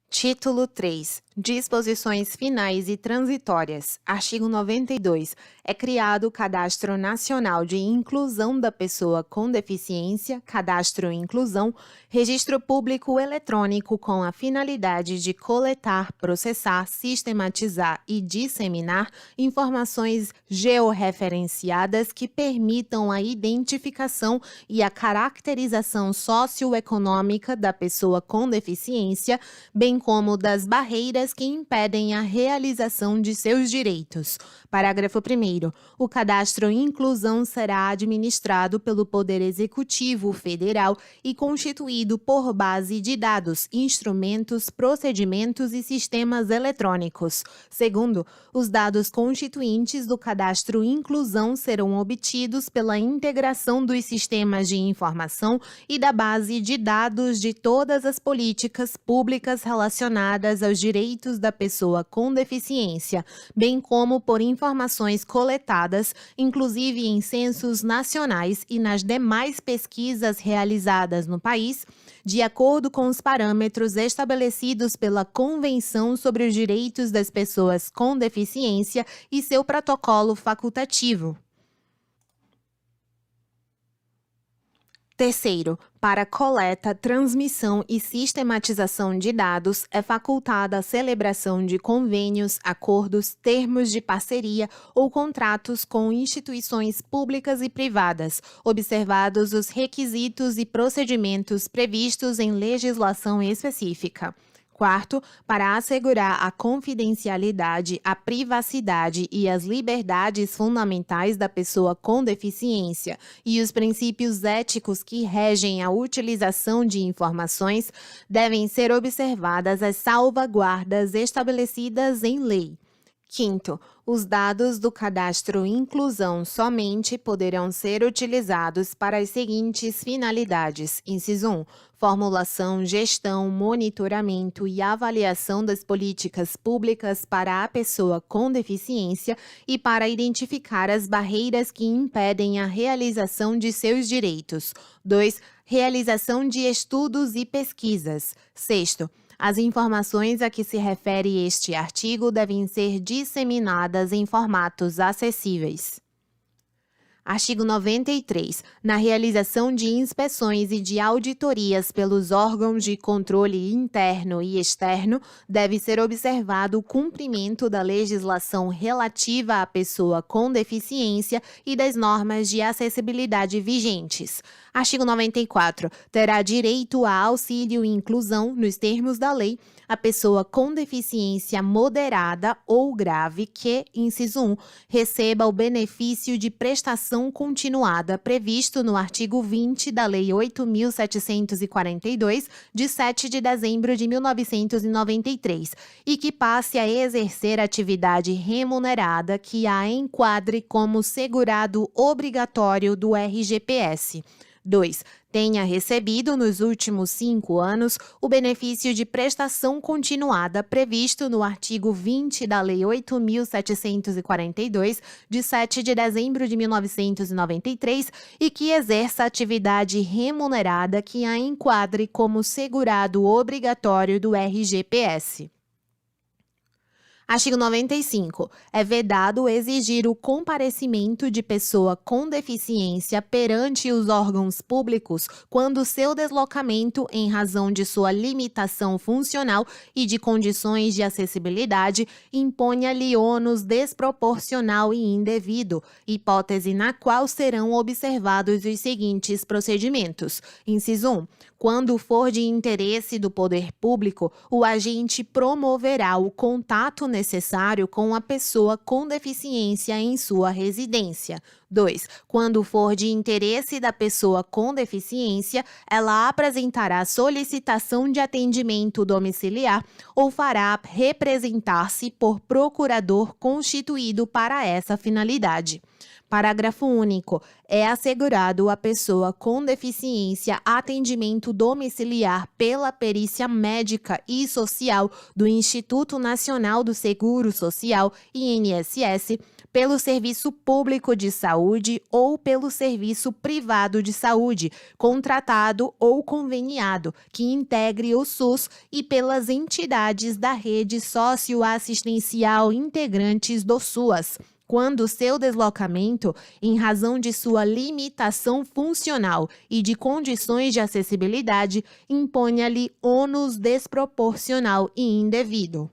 Título 3. Disposições finais e transitórias. Artigo 92. É criado o Cadastro Nacional de Inclusão da Pessoa com Deficiência, Cadastro Inclusão, registro público eletrônico com a finalidade de coletar, processar, sistematizar e disseminar informações georreferenciadas que permitam a identificação e a caracterização socioeconômica da pessoa com deficiência, bem como das barreiras que impedem a realização de seus direitos. Parágrafo 1º. O Cadastro Inclusão será administrado pelo Poder Executivo Federal e constituído por base de dados, instrumentos, procedimentos e sistemas eletrônicos. Segundo, os dados constituintes do Cadastro Inclusão serão obtidos pela integração dos sistemas de informação e da base de dados de todas as políticas públicas relacionadas aos direitos da pessoa com deficiência, bem como por informações coletadas, inclusive em censos nacionais e nas demais pesquisas realizadas no país, de acordo com os parâmetros estabelecidos pela Convenção sobre os Direitos das Pessoas com Deficiência e seu protocolo facultativo. Terceiro, para coleta, transmissão e sistematização de dados, é facultada a celebração de convênios, acordos, termos de parceria ou contratos com instituições públicas e privadas, observados os requisitos e procedimentos previstos em legislação específica. Quarto, para assegurar a confidencialidade, a privacidade e as liberdades fundamentais da pessoa com deficiência e os princípios éticos que regem a utilização de informações, devem ser observadas as salvaguardas estabelecidas em lei. Quinto, os dados do Cadastro Inclusão somente poderão ser utilizados para as seguintes finalidades. Inciso 1. Formulação, gestão, monitoramento e avaliação das políticas públicas para a pessoa com deficiência e para identificar as barreiras que impedem a realização de seus direitos. 2. Realização de estudos e pesquisas. Sexto, as informações a que se refere este artigo devem ser disseminadas em formatos acessíveis. Artigo 93. Na realização de inspeções e de auditorias pelos órgãos de controle interno e externo, deve ser observado o cumprimento da legislação relativa à pessoa com deficiência e das normas de acessibilidade vigentes. Artigo 94. Terá direito a auxílio e inclusão, nos termos da lei, a pessoa com deficiência moderada ou grave que, inciso 1, receba o benefício de prestação continuada previsto no artigo 20 da Lei 8.742, de 7 de dezembro de 1993, e que passe a exercer atividade remunerada que a enquadre como segurado obrigatório do RGPS. 2. Tenha recebido nos últimos 5 anos o benefício de prestação continuada previsto no artigo 20 da Lei 8.742, de 7 de dezembro de 1993, e que exerça atividade remunerada que a enquadre como segurado obrigatório do RGPS. Artigo 95. É vedado exigir o comparecimento de pessoa com deficiência perante os órgãos públicos quando seu deslocamento, em razão de sua limitação funcional e de condições de acessibilidade, imponha-lhe ônus desproporcional e indevido, hipótese na qual serão observados os seguintes procedimentos. Inciso 1. Quando for de interesse do poder público, o agente promoverá o contato necessário com a pessoa com deficiência em sua residência. 2. Quando for de interesse da pessoa com deficiência, ela apresentará solicitação de atendimento domiciliar ou fará representar-se por procurador constituído para essa finalidade. Parágrafo único. É assegurado à pessoa com deficiência atendimento domiciliar pela perícia médica e social do Instituto Nacional do Seguro Social, INSS, pelo Serviço Público de Saúde ou pelo Serviço Privado de Saúde, contratado ou conveniado, que integre o SUS e pelas entidades da rede socioassistencial integrantes do SUAS, quando seu deslocamento, em razão de sua limitação funcional e de condições de acessibilidade, imponha-lhe ônus desproporcional e indevido.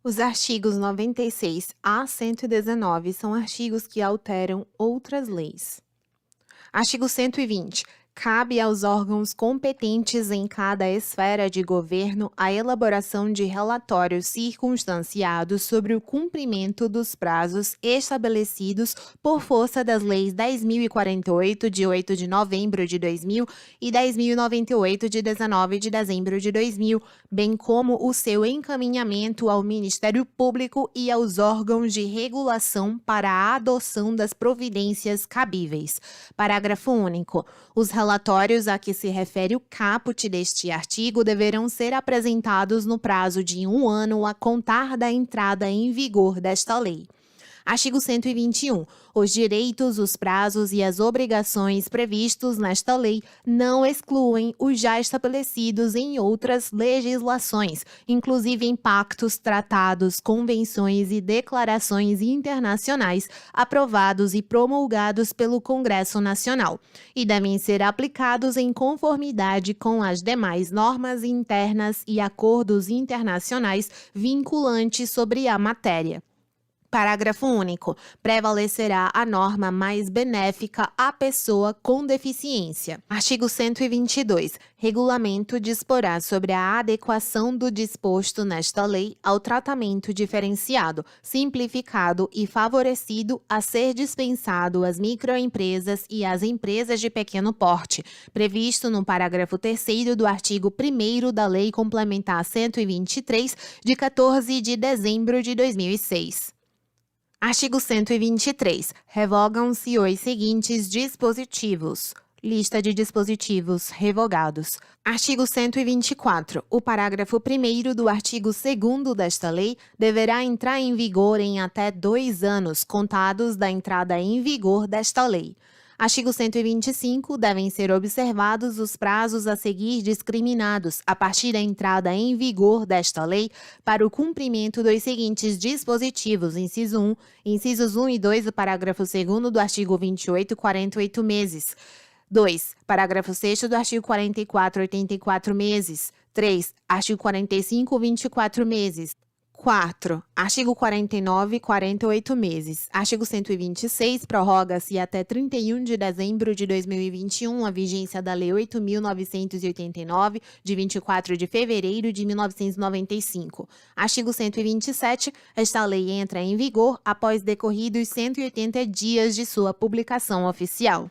Os artigos 96 a 119 são artigos que alteram outras leis. Artigo 120. Cabe aos órgãos competentes em cada esfera de governo a elaboração de relatórios circunstanciados sobre o cumprimento dos prazos estabelecidos por força das leis 10.048, de 8 de novembro de 2000, e 10.098, de 19 de dezembro de 2000, bem como o seu encaminhamento ao Ministério Público e aos órgãos de regulação para a adoção das providências cabíveis. Parágrafo único. Os relatórios a que se refere o caput deste artigo deverão ser apresentados no prazo de 1 ano a contar da entrada em vigor desta lei. Artigo 121. Os direitos, os prazos e as obrigações previstos nesta lei não excluem os já estabelecidos em outras legislações, inclusive em pactos, tratados, convenções e declarações internacionais aprovados e promulgados pelo Congresso Nacional, e devem ser aplicados em conformidade com as demais normas internas e acordos internacionais vinculantes sobre a matéria. Parágrafo único. Prevalecerá a norma mais benéfica à pessoa com deficiência. Artigo 122. Regulamento disporá sobre a adequação do disposto nesta lei ao tratamento diferenciado, simplificado e favorecido a ser dispensado às microempresas e às empresas de pequeno porte, previsto no parágrafo 3º do artigo 1º da Lei Complementar 123, de 14 de dezembro de 2006. Artigo 123. Revogam-se os seguintes dispositivos. Lista de dispositivos revogados. Artigo 124. O parágrafo 1º do artigo 2º desta lei deverá entrar em vigor em até 2 anos, contados da entrada em vigor desta lei. Artigo 125. Devem ser observados os prazos a seguir discriminados, a partir da entrada em vigor desta lei, para o cumprimento dos seguintes dispositivos: inciso 1, incisos 1 e 2 do parágrafo 2º do artigo 28, 48 meses. 2. Parágrafo 6º do artigo 44, 84 meses. 3. Artigo 45, 24 meses. 4. Artigo 49, 48 meses. Artigo 126. Prorroga-se até 31 de dezembro de 2021 a vigência da Lei 8.989, de 24 de fevereiro de 1995. Artigo 127. Esta lei entra em vigor após decorridos 180 dias de sua publicação oficial.